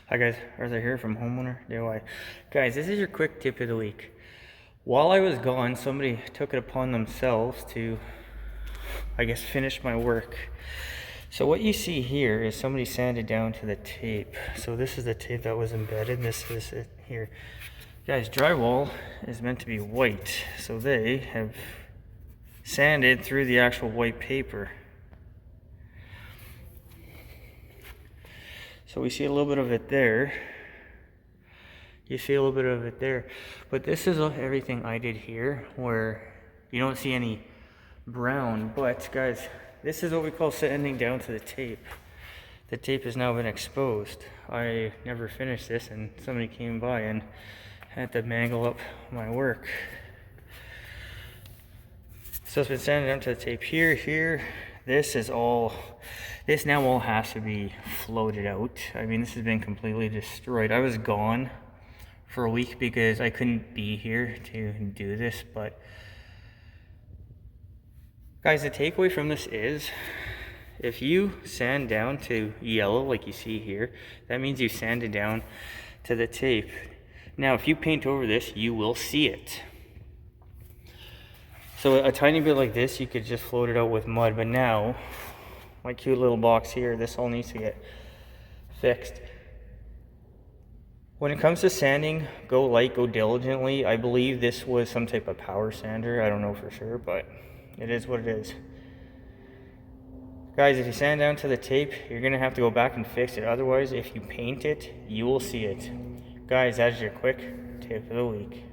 Hi guys, Arthur here from Homeowner DIY. Guys, this is your quick tip of the week. While I was gone, somebody took it upon themselves to, finish my work. So what you see here is somebody sanded down to the tape. So this is the tape that was embedded. This is it here. Guys, drywall is meant to be white. So they have sanded through the actual white paper. So we see a little bit of it there. You see a little bit of it there. But this is everything I did here, where you don't see any brown. But guys, this is what we call sanding down to the tape. The tape has now been exposed. I never finished this, and somebody came by and had to mangle up my work. So it's been sanded down to the tape here. This now all has to be floated out. I mean, this has been completely destroyed. I was gone for a week because I couldn't be here to do this, but guys, the takeaway from this is if you sand down to yellow like you see here, that means you sanded down to the tape. Now, if you paint over this, you will see it. So a tiny bit like this, you could just float it out with mud, but now, my cute little box here, this all needs to get fixed. When it comes to sanding, go light, go diligently. I believe this was some type of power sander. I don't know for sure, but it is what it is. Guys, if you sand down to the tape, you're gonna have to go back and fix it. Otherwise, if you paint it, you will see it. Guys, that's your quick tip of the week.